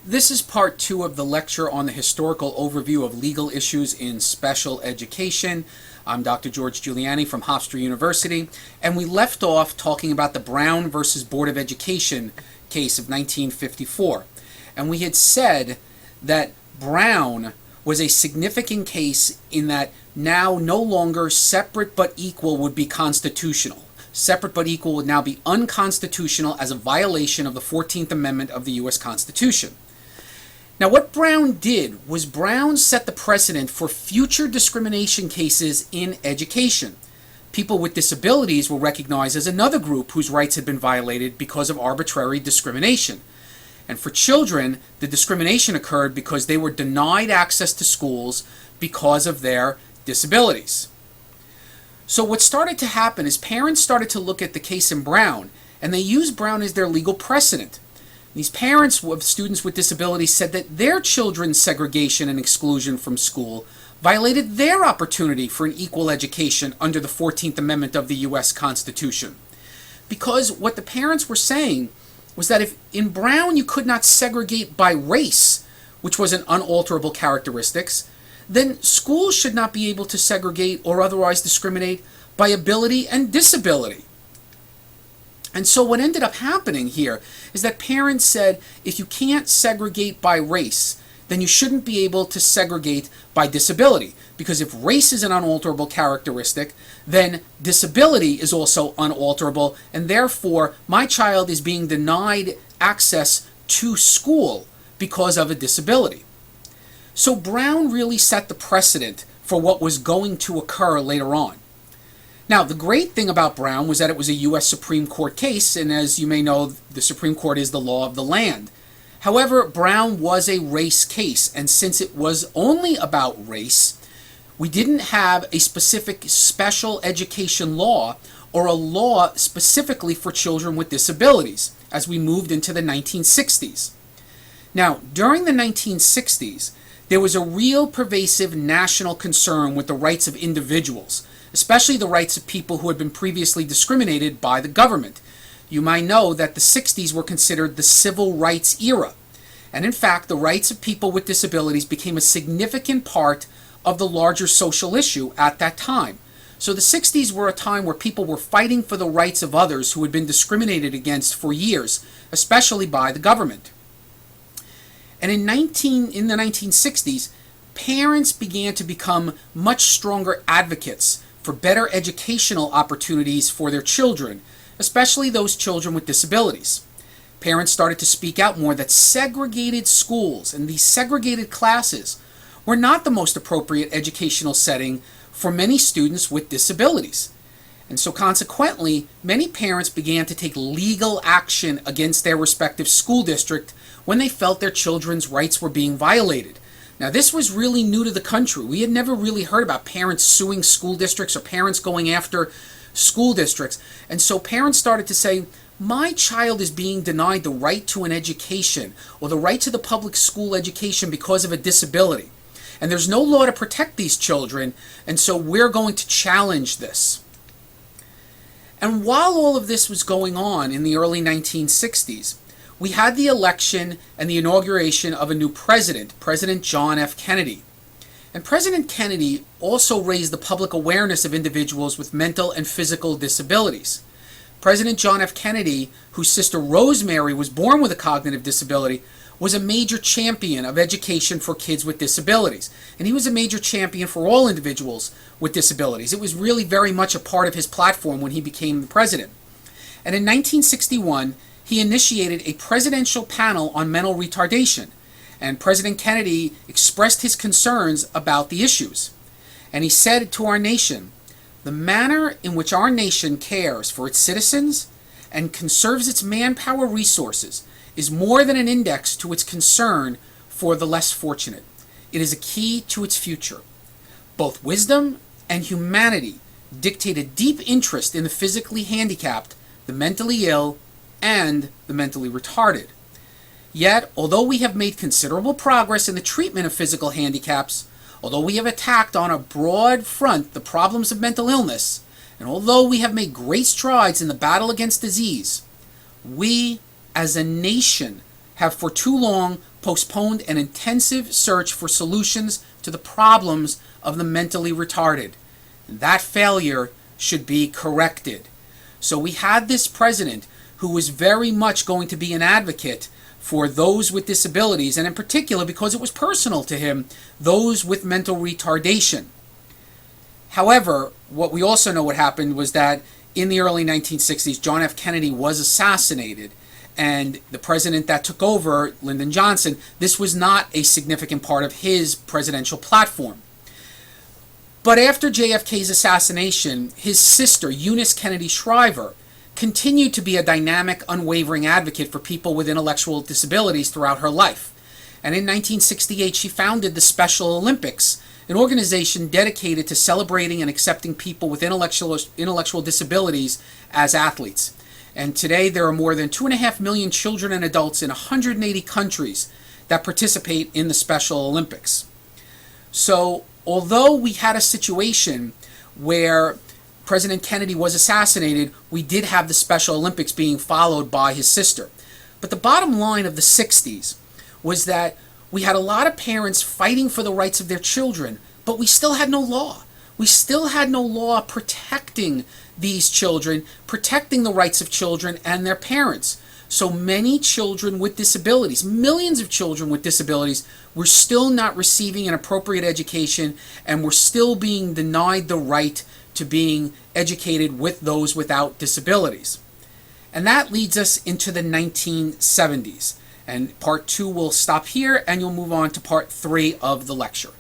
This is part two of the lecture on the historical overview of legal issues in special education. I'm Dr. George Giuliani from Hofstra University, and we left off talking about the Brown versus Board of Education case of 1954. And we had said that Brown was a significant case in that now no longer separate but equal would be constitutional. Separate but equal would now be unconstitutional as a violation of the 14th Amendment of the U.S. Constitution. Now, what Brown did was Brown set the precedent for future discrimination cases in education. People with disabilities were recognized as another group whose rights had been violated because of arbitrary discrimination. And for children, the discrimination occurred because they were denied access to schools because of their disabilities. So what started to happen is parents started to look at the case in Brown, and they used Brown as their legal precedent. These parents of students with disabilities said that their children's segregation and exclusion from school violated their opportunity for an equal education under the 14th Amendment of the U.S. Constitution. Because what the parents were saying was that if in Brown you could not segregate by race, which was an unalterable characteristic, then schools should not be able to segregate or otherwise discriminate by ability and disability. And so what ended up happening here is that parents said, if you can't segregate by race, then you shouldn't be able to segregate by disability. Because if race is an unalterable characteristic, then disability is also unalterable, and therefore my child is being denied access to school because of a disability. So Brown really set the precedent for what was going to occur later on. Now, the great thing about Brown was that it was a U.S. Supreme Court case, and as you may know, the Supreme Court is the law of the land. However, Brown was a race case, and since it was only about race, we didn't have a specific special education law or a law specifically for children with disabilities as we moved into the 1960s. Now, during the 1960s, there was a real pervasive national concern with the rights of individuals, especially the rights of people who had been previously discriminated by the government. You might know that the 60s were considered the civil rights era. And in fact, the rights of people with disabilities became a significant part of the larger social issue at that time. So the 60s were a time where people were fighting for the rights of others who had been discriminated against for years, especially by the government. And in the 1960s, parents began to become much stronger advocates for better educational opportunities for their children, especially those children with disabilities. Parents started to speak out more that segregated schools and these segregated classes were not the most appropriate educational setting for many students with disabilities. And so consequently, many parents began to take legal action against their respective school district when they felt their children's rights were being violated. Now, this was really new to the country. We had never really heard about parents suing school districts or parents going after school districts. And so parents started to say, my child is being denied the right to an education or the right to the public school education because of a disability. And there's no law to protect these children, and so we're going to challenge this. And while all of this was going on in the early 1960s, we had the election and the inauguration of a new president, President John F. Kennedy. And President Kennedy also raised the public awareness of individuals with mental and physical disabilities. President John F. Kennedy, whose sister Rosemary was born with a cognitive disability, was a major champion of education for kids with disabilities. And he was a major champion for all individuals with disabilities. It was really very much a part of his platform when he became the president. And in 1961, he initiated a presidential panel on mental retardation, and President Kennedy expressed his concerns about the issues. And he said to our nation, the manner in which our nation cares for its citizens and conserves its manpower resources is more than an index to its concern for the less fortunate. It is a key to its future. Both wisdom and humanity dictate a deep interest in the physically handicapped, the mentally ill, and the mentally retarded. Yet, although we have made considerable progress in the treatment of physical handicaps, although we have attacked on a broad front the problems of mental illness, and although we have made great strides in the battle against disease, we, as a nation, have for too long postponed an intensive search for solutions to the problems of the mentally retarded. That failure should be corrected. So we had this president who was very much going to be an advocate for those with disabilities, and in particular, because it was personal to him, those with mental retardation. However, what we also know what happened was that in the early 1960s, John F. Kennedy was assassinated, and the president that took over, Lyndon Johnson, this was not a significant part of his presidential platform. But after JFK's assassination, his sister, Eunice Kennedy Shriver, continued to be a dynamic, unwavering advocate for people with intellectual disabilities throughout her life. And in 1968, she founded the Special Olympics, an organization dedicated to celebrating and accepting people with intellectual disabilities as athletes. And today there are more than 2.5 million children and adults in 180 countries that participate in the Special Olympics. So, although we had a situation where President Kennedy was assassinated, we did have the Special Olympics being followed by his sister. But the bottom line of the 60s was that we had a lot of parents fighting for the rights of their children, but we still had no law. We still had no law protecting these children, protecting the rights of children and their parents. So many children with disabilities, millions of children with disabilities, were still not receiving an appropriate education and were still being denied the right to being educated with those without disabilities. And that leads us into the 1970s. And part 2 will stop here, and you'll move on to part 3 of the lecture.